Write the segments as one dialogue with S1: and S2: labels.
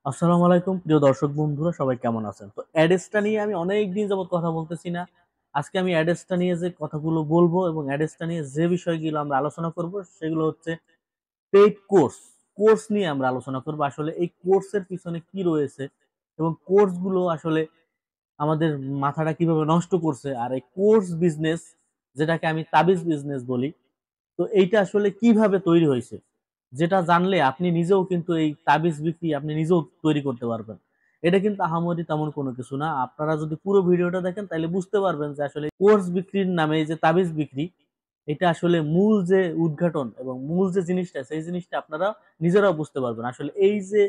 S1: আসসালামু আলাইকুম প্রিয় দর্শক বন্ধুরা, সবাই কেমন আছেন? তো অ্যাডেসটা নিয়ে আমি অনেক দিন যাবত কথা বলতেছি না। আজকে আমি অ্যাডেসটা নিয়ে যে কথাগুলো বলবো এবং অ্যাডেসটা নিয়ে যে বিষয়গুলো আমরা আলোচনা করব সেগুলো হচ্ছে পেইড কোর্স নিয়ে আমরা আলোচনা করব। আসলে এই কোর্সের পিছনে কি রয়েছে এবং কোর্সগুলো আসলে আমাদের মাথাটা কিভাবে নষ্ট করছে, আর এই কোর্স বিজনেস, যেটাকে আমি তাবিজ বিজনেস বলি, তো এইটা আসলে কিভাবে তৈরি হয়েছে, যেটা জানলে আপনি নিজেও কিন্তু এই তাবিজ বিক্রি আপনি নিজেও তৈরি করতে পারবেন। এটা কিন্তু আহামরি তেমন কোনো কিছু না। আপনারা যদি পুরো ভিডিওটা দেখেন তাহলে বুঝতে পারবেন যে আসলে কোর্স বিক্রির নামে এই যে তাবিজ বিক্রি, এটা আসলে মূল যে উদ্ঘাটন এবং মূল যে জিনিসটা, সেই জিনিসটা আপনারা নিজেরাও বুঝতে পারবেন। আসলে এই যে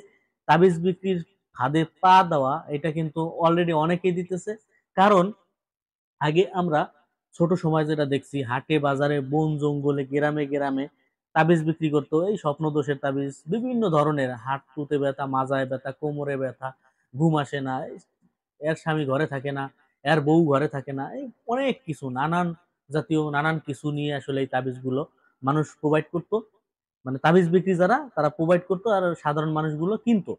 S1: তাবিজ বিক্রির ফাঁদে পা দেওয়া, এটা কিন্তু অলরেডি অনেকেই দিতেছে। কারণ আগে আমরা ছোট সময় যেটা দেখছি, হাটে বাজারে বন জঙ্গলে গ্রামে গ্রামে তাবিজ বিক্রি করতো। এই স্বপ্ন দোষের তাবিজ, বিভিন্ন ধরনের হাঁটুতে ব্যথা, মাজায় ব্যথা, কোমরে ব্যথা, ঘুম আসে না, এর স্বামী ঘরে থাকে না, এর বউ ঘরে থাকে না, এই অনেক কিছু নানান জাতীয় নানান কিছু নিয়ে আসলে এই তাবিজগুলো মানুষ প্রোভাইড করতো। মানে তাবিজ বিক্রি যারা তারা প্রোভাইড করতো আর সাধারণ মানুষগুলো কিনতো।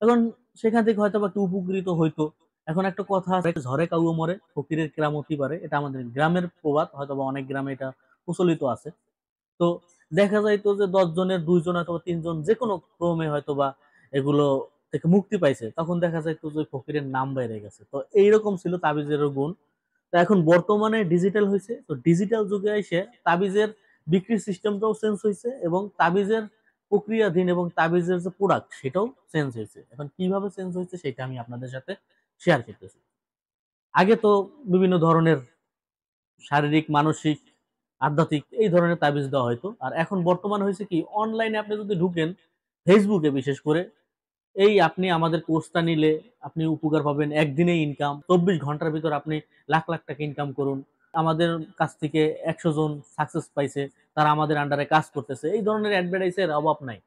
S1: এখন সেখান থেকে হয়তো বা একটু উপকৃত হইতো। এখন একটা কথা আছে, ঝড়ে কাউও মরে ফকিরের কেরামতি পারে, এটা আমাদের গ্রামের প্রবাদ, হয়তো বা অনেক গ্রামে এটা প্রচলিত আছে। তো দেখা যাইতো যে 10 জনের 2 জন অথবা 3 জন যে কোনো ক্রমে হয়তো বা এগুলো থেকে মুক্তি পাইছে, তখন দেখা যাইতো যে ফকিরের নাম বাইরে গেছে। তো এইরকম ছিল তাবিজের গুণ। তো এখন বর্তমানে ডিজিটাল হয়েছে, তো ডিজিটাল যুগে এসে তাবিজের বিক্রির সিস্টেমটাও চেঞ্জ হয়েছে এবং তাবিজের প্রক্রিয়াধীন এবং তাবিজের যে প্রোডাক্ট সেটাও চেঞ্জ হয়েছে। এখন কিভাবে চেঞ্জ হয়েছে সেটা আমি আপনাদের সাথে শেয়ার করতেছি। আগে তো বিভিন্ন ধরনের শারীরিক, মানসিক, আধ্যাত্মিক এই ধরনের তাবিজ দেওয়া হয়তো। আর এখন বর্তমান হয়েছে কি, অনলাইনে আপনি যদি ঢুকেন, ফেসবুকে বিশেষ করে, এই আপনি আমাদের কোর্সটা নিলে আপনি উপকার পাবেন, একদিনে ইনকাম, 24 ঘন্টার ভিতর আপনি লাখ লাখ টাকা ইনকাম করুন, আমাদের কাছ থেকে 100 জন সাকসেস পাইছে, তারা আমাদের আন্ডারে কাজ করতেছে, এই ধরনের অ্যাডভার্টাইজের অভাব নাই,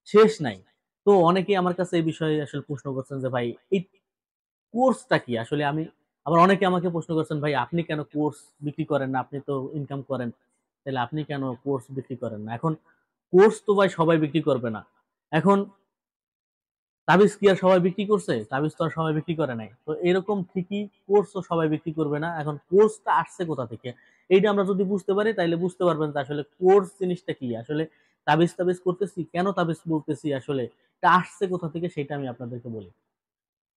S1: শেষ নাই। তো অনেকেই আমার কাছে এই বিষয়ে আসলে প্রশ্ন করছেন যে ভাই এই কোর্সটা কি আসলে। আমি আবার অনেকে আমাকে প্রশ্ন করছেন, ভাই আপনি কেন কোর্স বিক্রি করেন না, আপনি তো ইনকাম করেন, তাহলে আপনি কেন কোর্স বিক্রি করেন না? এখন কোর্স তো ভাই সবাই বিক্রি করবে না। এখন তাবিজ কি আর সবাই বিক্রি করছে? তাবিজ তো আর সবাই বিক্রি করে নাই। তো এরকম ঠিকই কোর্সও সবাই বিক্রি করবে না। এখন কোর্সটা আসছে কোথা থেকে? এইটা আমরা যদি বুঝতে পারি তাইলে বুঝতে পারবেন যে আসলে কোর্স জিনিসটা কি? আসলে তাবিজ করতেছি, কেন তাবিজ বলতেছি, আসলে এটা আসছে কোথা থেকে সেটা আমি আপনাদেরকে বলি।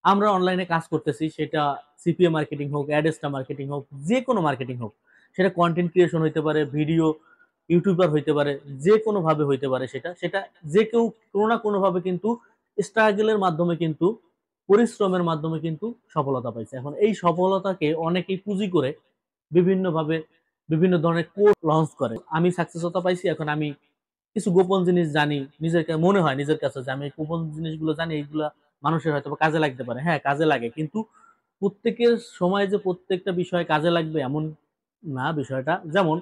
S1: আমরা অনলাইনে কাজ করতেছি, সেটা সিপিএ মার্কেটিং হোক, অ্যাডেস্টা মার্কেটিং হোক, যেকোনো মার্কেটিং হোক। সেটা কনটেন্ট ক্রিয়েশন হইতে পারে, ভিডিও ইউটিউবার হইতে পারে, যেকোনো ভাবে হইতে পারে সেটা। সেটা যে কেউ কোনো না কোনোভাবে কিন্তু স্ট্রাগল এর মাধ্যমে কিন্তু পরিশ্রমের মাধ্যমে কিন্তু সফলতা পাইছে। এখন এই সফলতাকে অনেকেই পুঁজি করে বিভিন্নভাবে বিভিন্ন ধরনের কোর্স লঞ্চ করে। আমি সাকসেসতা পাইছি, এখন আমি কিছু গোপন জিনিস জানি, নিজের মনে হয় নিজের কাছে যে আমি এই গোপন জিনিসগুলো জানি, এইগুলা মানুষের হয়তো বা কাজে লাগতে পারে। হ্যাঁ, কাজে লাগে, কিন্তু প্রত্যেকের সময় যে প্রত্যেকটা বিষয় কাজে লাগবে এমন না বিষয়টা। যেমন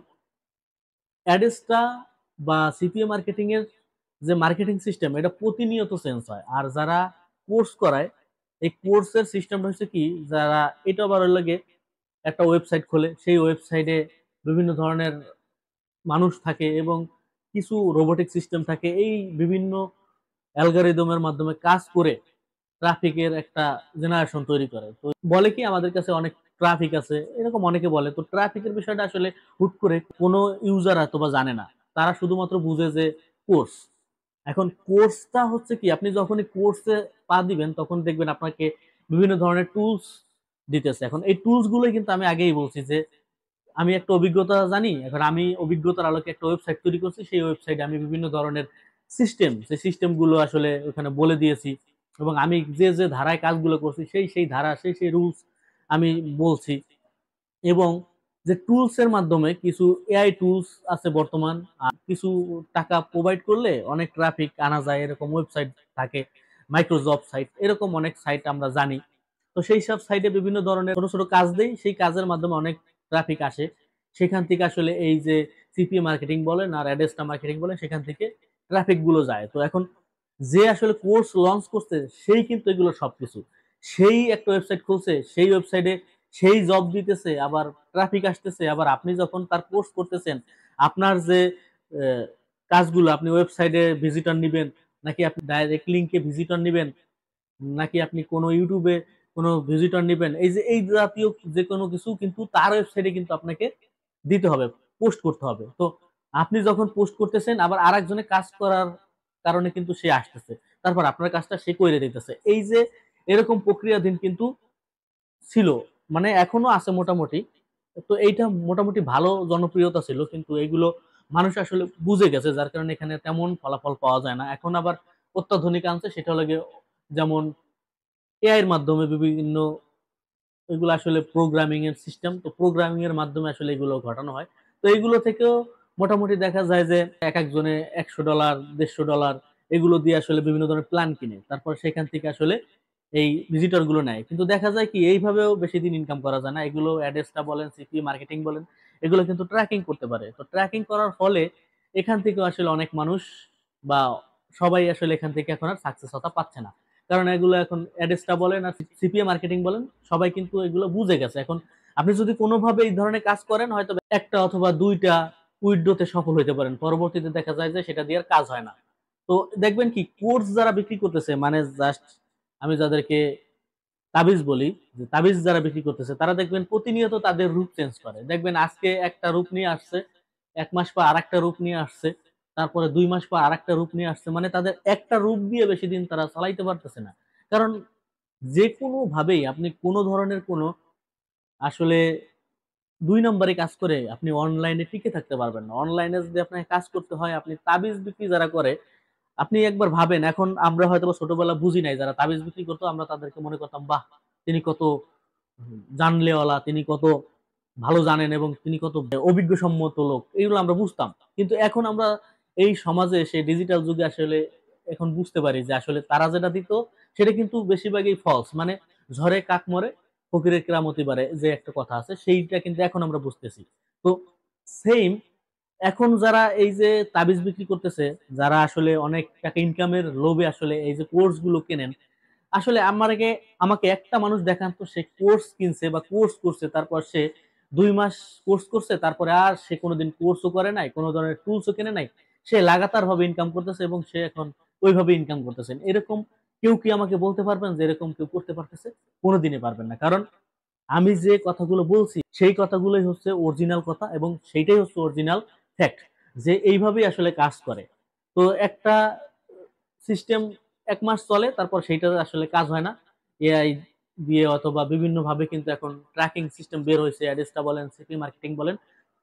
S1: অ্যাডেস্টা বা সিপিএ মার্কেটিং এর যে মার্কেটিং সিস্টেম, এটা প্রতিনিয়ত চেঞ্জ হয়। আর যারা কোর্স করায়, এই কোর্সের সিস্টেমটা হচ্ছে কি, যারা এটা আবার লাগে একটা ওয়েবসাইট খোলে, সেই ওয়েবসাইটে বিভিন্ন ধরনের মানুষ থাকে এবং কিছু রোবোটিক সিস্টেম থাকে, এই বিভিন্ন অ্যালগরিদমের মাধ্যমে কাজ করে ট্রাফিকের একটা জেনারেশন তৈরি করে। তো বলে কি আমাদের কাছে অনেক ট্রাফিক আছে, এরকম অনেকে বলে। তো ট্রাফিকের বিষয়টা আসলে হুট করে কোনো ইউজার অথবা জানে না, তারা শুধুমাত্র বুঝে যে কোর্স। এখন কোর্সটা হচ্ছে কি, আপনি যখনই কোর্সে পা দিবেন তখন দেখবেন আপনাকে বিভিন্ন ধরনের টুলস দিতেছে। এখন এই টুলস গুলোই কিন্তু আমি আগেই বলছি যে আমি একটা অভিজ্ঞতা জানি, এখন আমি অভিজ্ঞতার আলোকে একটা ওয়েবসাইট তৈরি করছি, সেই ওয়েবসাইটে আমি বিভিন্ন ধরনের সেই সিস্টেম গুলো আসলে ওখানে বলে দিয়েছি এবং আমি যে যে ধারায় কাজগুলো করছি সেই ধারা সেই রুলস আমি বলছি। এবং যে টুলস এর মাধ্যমে কিছু এআই টুলস আছে বর্তমান, আর কিছু টাকা প্রোভাইড করলে অনেক ট্রাফিক আনা যায়, এরকম ওয়েবসাইট থাকে, মাইক্রোজব সাইট, এরকম অনেক সাইট আমরা জানি। তো সেই সব সাইটে বিভিন্ন ধরনের ছোট ছোট কাজ দেই, সেই কাজের মাধ্যমে অনেক ট্রাফিক আসে। সেখান থেকে আসলে এই যে সিপিএ মার্কেটিং বলেন আর অ্যাডেস্টা মার্কেটিং বলেন, সেখান থেকে ট্রাফিক গুলো যায়। তো এখন যে আসলে কোর্স লঞ্চ করছে সেই কিন্তু এগুলো সবকিছু, সেই একটা ওয়েবসাইট খুলছে, সেই ওয়েবসাইটে সেই জব দিতেছে, আবার ট্রাফিক আসতেছে, আবার আপনি যখন তার কোর্স করতেছেন, আপনার যে আহ, কাজগুলো, আপনি ওয়েবসাইটে ভিজিটর নিবেন নাকি আপনি ডাইরেক্ট লিঙ্কে ভিজিটর নিবেন, নাকি আপনি কোনো ইউটিউবে কোনো ভিজিটর নেবেন, এই যে এই জাতীয় যে কোনো কিছু কিন্তু তার ওয়েবসাইটে কিন্তু আপনাকে দিতে হবে, পোস্ট করতে হবে। তো আপনি যখন পোস্ট করতেছেন আবার আরেকজনে কাজ করার কারণে কিন্তু সে আসতেছে, তারপর আপনার কাজটা সে করে দিতেছে। এই যে এরকম প্রক্রিয়াধীন কিন্তু ছিল, মানে এখনো আছে মোটামুটি। তো এইটা মোটামুটি ভালো জনপ্রিয়তা ছিল, কিন্তু এইগুলো মানুষ আসলে বুঝে গেছে, যার কারণে এখানে তেমন ফলাফল পাওয়া যায় না। এখন আবার অত্যাধুনিক আনছে, সেটা হলো গিয়ে যেমন এআই এর মাধ্যমে বিভিন্ন, এগুলো আসলে প্রোগ্রামিং এর সিস্টেম, তো প্রোগ্রামিং এর মাধ্যমে আসলে এগুলো ঘটানো হয়। তো এইগুলো থেকেও মোটামুটি দেখা যায় যে এক একজনে $100 $150 এগুলো দিয়ে আসলে বিভিন্ন ধরনের প্ল্যান কিনে, তারপর সেখান থেকে আসলে এই ভিজিটর গুলো নেয়। কিন্তু দেখা যায় কি এইভাবেও বেশি দিন ইনকাম করা যায় না। এগুলো অ্যাডেসটা বলেন, সিপি মার্কেটিং বলেন, এগুলো কিন্তু ট্র্যাকিং করতে পারে। তো ট্র্যাকিং করার ফলে এখান থেকেও আসলে অনেক মানুষ বা সবাই আসলে এখান থেকে এখন আর সাকসেস হতে পারছে না। কারণ এগুলো এখন অ্যাডেসটা বলেন আর সিপিএ মার্কেটিং বলেন, সবাই কিন্তু এগুলো বুঝে গেছে। এখন আপনি যদি কোনোভাবে এই ধরনের কাজ করেন, হয়তো একটা অথবা দুইটা উইথড্রতে সফল হইতে পারেন, পরবর্তীতে দেখা যায় যে সেটা দিয়ে আর কাজ হয় না। তো দেখবেন কি কোর্স যারা বিক্রি করতেছে, মানে জাস্ট আমি যাদেরকে তাবিজ বলি, যে তাবিজ যারা বিক্রি করতেছে তারা দেখবেন প্রতিনিয়ত তাদের রূপ চেঞ্জ করে। দেখবেন আজকে একটা রূপ নিয়ে আসছে, 1 মাস পর আরেকটা রূপ নিয়ে আসছে, তারপরে 2 মাস পর আরেকটা রূপ নিয়ে আসছে। মানে তাদের একটা রূপ দিয়ে বেশি দিন তারা চালাইতে পারতেছে না। কারণ যে কোনো ভাবেই আপনি কোনো ধরনের কোনো আসলে 2 নম্বরে কাজ করে আপনি অনলাইনে টিকে থাকতে পারবেন না। অনলাইনে যদি আপনাকে কাজ করতে হয়, আপনি তাবিজ বিক্রি যারা করে, আপনি একবার ভাবেন, এখন আমরা হয়তোবা ছোটবেলা বুঝি নাই, যারা তাবিজ বিক্রি করতো আমরা তাদেরকে মনে করতাম বাহ! তিনি কত জানলেওয়ালা, তিনি কত ভালো জানেন এবং তিনি কত অভিজ্ঞসম্মত লোক, এগুলো আমরা বুঝতাম। কিন্তু এখন আমরা এই সমাজে এসে ডিজিটাল যুগে আসলে এখন বুঝতে পারি যে আসলে তারা যেটা দিত সেটা কিন্তু বেশিরভাগই ফলস। মানে ঝড়ে কাক মরে ফকিরের কেরামতি বাড়ে, যে একটা কথা আছে, সেইটা কিন্তু এখন আমরা বুঝতেছি। তো সেইম এখন যারা এই যে তাবিজ বিক্রি করতেছে, যারা আসলে অনেক টাকা ইনকামের লোভে আসলে এই যে কোর্স গুলো কেনেন, আসলে আমাকে আমাকে একটা মানুষ দেখান তো সে কোর্স কিনছে বা কোর্স করছে, তারপর সে 2 মাস কোর্স করছে, তারপরে আর সে কোনোদিন কোর্সও করে নাই, কোনো ধরনের টুলসও কেনে নাই, সে লাগাতার ভাবে ইনকাম করতেছে এবং সে এখন ওইভাবে ইনকাম করতেছেন। এরকম কেউ কি আমাকে বলতে পারবেন যে এরকম কেউ করতে পারতেছে? কোনোদিনই পারবেন না। কারণ আমি যে কথাগুলো বলছি সেই কথাগুলোই হচ্ছে অরিজিনাল কথা এবং সেইটাই হচ্ছে অরিজিনাল ফ্যাক্ট, যে এইভাবেই আসলে কাজ করে। তো একটা সিস্টেম 1 মাস চলে, তারপর সেইটা আসলে কাজ হয় না। এআই দিয়ে অথবা বিভিন্নভাবে কিন্তু এখন ট্র্যাকিং সিস্টেম বের হয়েছে, অ্যাডেস্টা বলেন, সিপি মার্কেটিং বলেন,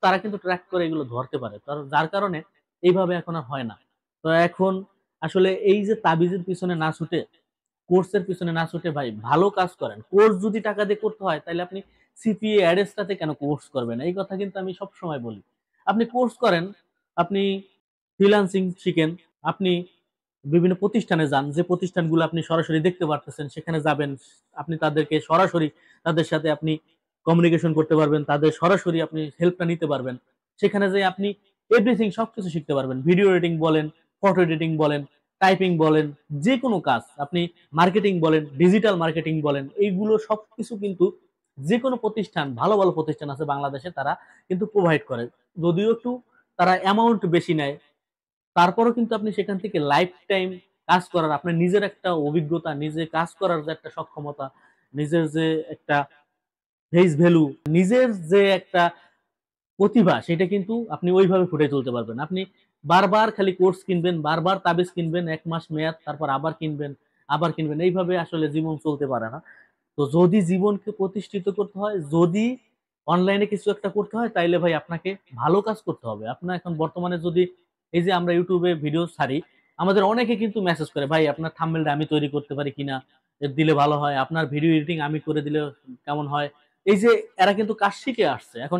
S1: তারা কিন্তু ট্র্যাক করে এগুলো ধরতে পারে। যার কারণে এইভাবে এখন আর হয় না। তো এখন আসলে এই যে তাবিজের পিছনে না ছুটে, কোর্সের পিছনে না ছুটে ভাই ভালো কাজ করেন। কোর্স যদি টাকা দিয়ে করতে হয় তাহলে আপনি সিপিএ অ্যাডেস্টাতে কেন কোর্স করবেন? এই কথা কিন্তু আমি সবসময় বলি। আপনি কোর্স করেন, আপনি ফ্রিল্যান্সিং শিখেন, আপনি বিভিন্ন প্রতিষ্ঠানে যান, যে প্রতিষ্ঠানগুলো আপনি সরাসরি দেখতে পারতেছেন সেখানে যাবেন। আপনি তাদেরকে সরাসরি তাদের সাথে আপনি কমিউনিকেশন করতে পারবেন, তাদের সরাসরি আপনি হেল্পটা নিতে পারবেন। সেখানে যেয়ে আপনি এভরিথিং সবকিছু শিখতে পারবেন। ভিডিও এডিটিং বলেন, ফটো এডিটিং বলেন, টাইপিং বলেন, যেকোনো কাজ আপনি, মার্কেটিং বলেন, ডিজিটাল মার্কেটিং বলেন, এইগুলো সবকিছু কিন্তু যেকোনো প্রতিষ্ঠান, ভালো, ভালো প্রতিষ্ঠান আছে বাংলাদেশে, তারা কিন্তু প্রোভাইড করে। যদিও একটু তারা অ্যামাউন্ট বেশি নেয়, তারপরেও কিন্তু আপনি সেখান থেকে লাইফ টাইম কাজ করার আপনার নিজের একটা অভিজ্ঞতা, নিজে কাজ করার যে একটা সক্ষমতা, নিজের যে একটা ফেস ভ্যালু, নিজের যে একটা প্রতিভা, সেটা কিন্তু আপনি ওইভাবে ফুটিয়ে তুলতে পারবেন। আপনি বারবার খালি কোর্স কিনবেন, বারবার তাবিজ কিনবেন, 1 মাস মেয়াদ, তারপর আবার কিনবেন, আবার কিনবেন। এইভাবে আসলে জীবন চলতে পারে না। তো যদি জীবনকে প্রতিষ্ঠিত করতে হয়, যদি অনলাইনে কিছু একটা করতে হয়, তাইলে ভাই আপনাকে ভালো কাজ করতে হবে। আপনার এখন বর্তমানে যদি এই যে আমরা ইউটিউবে ভিডিও ছাড়ি, আমাদের অনেকে কিন্তু মেসেজ করে, ভাই আপনার থাম্বনেলটা আমি তৈরি করতে পারি কিনা, দিলে ভালো হয়, আপনার ভিডিও এডিটিং আমি করে দিলে কেমন হয়। এই যে এরা কিন্তু কাজ শিখে আসছে, এখন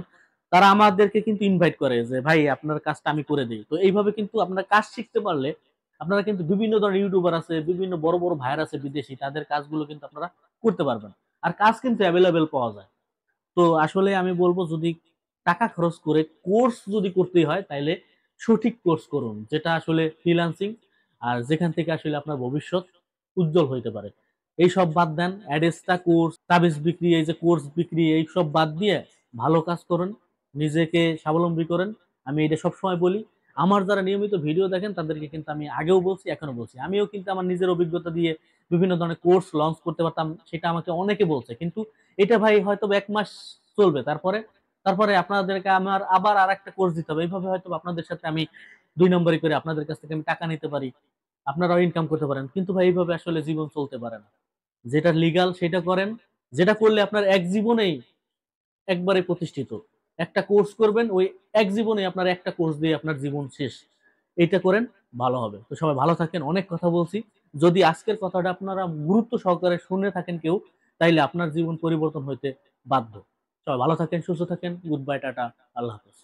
S1: তারা আমাদেরকে কিন্তু ইনভাইট করে যে ভাই আপনার কাজটা আমি করে দিই। তো এইভাবে কিন্তু আপনারা কাজ শিখতে পারলে আপনারা কিন্তু বিভিন্ন ধরনের ইউটিউবার আছে, বিভিন্ন বড় বড় ভাইয়ার আছে বিদেশি, তাদের কাজগুলো কিন্তু আপনারা করতে পারবেন। আর কাজ কিন্তু অ্যাভেলেবেল পাওয়া যায়। তো আসলে আমি বলব, যদি টাকা খরচ করে কোর্স যদি করতেই হয় তাইলে সঠিক কোর্স করুন, যেটা আসলে ফ্রিল্যান্সিং, আর যেখান থেকে আসলে আপনার ভবিষ্যৎ উজ্জ্বল হইতে পারে। এইসব বাদ দেন, অ্যাডেস্টা কোর্স, তাবিজ বিক্রি, এই যে কোর্স বিক্রি, এইসব বাদ দিয়ে ভালো কাজ করুন, নিজেকে স্বাবলম্বী করেন। আমি এটা সবসময় বলি। আমার যারা নিয়মিত ভিডিও দেখেন তাদেরকে কিন্তু আমি আগেও বলছি, এখনো বলছি, আমিও কিন্তু আমার নিজের অভিজ্ঞতা দিয়ে বিভিন্ন ধরনের কোর্স লঞ্চ করতে পারতাম, সেটা আমাকে অনেকে বলছে, কিন্তু এটা ভাই হয়তো 1 মাস চলবে, তারপরে তারপরে আপনাদেরকে আমার আবার আর একটা কোর্স দিতে হবে, এইভাবে হয়তো আপনাদের সাথে আমি 2 নম্বরই করে আপনাদের কাছ থেকে আমি টাকা নিতে পারি, আপনারাও ইনকাম করতে পারেন, কিন্তু ভাই এইভাবে আসলে জীবন চলতে পারে না। যেটা লিগাল সেটা করেন, যেটা করলে আপনার এক জীবনেই একবারে প্রতিষ্ঠিত। একটা কোর্স করবেন, ওই এক জীবনে আপনার একটা কোর্স দিয়ে আপনার জীবন শেষ। এইটা করেন, ভালো হবে। তো সবাই ভালো থাকেন, অনেক কথা বলছি। যদি আজকের কথাটা আপনারা গুরুত্ব সহকারে শুনে থাকেন কেউ, তাইলে আপনার জীবন পরিবর্তন হইতে বাধ্য। সবাই ভালো থাকেন, সুস্থ থাকেন, গুড বাই, টাটা, আল্লাহ হাফেজ।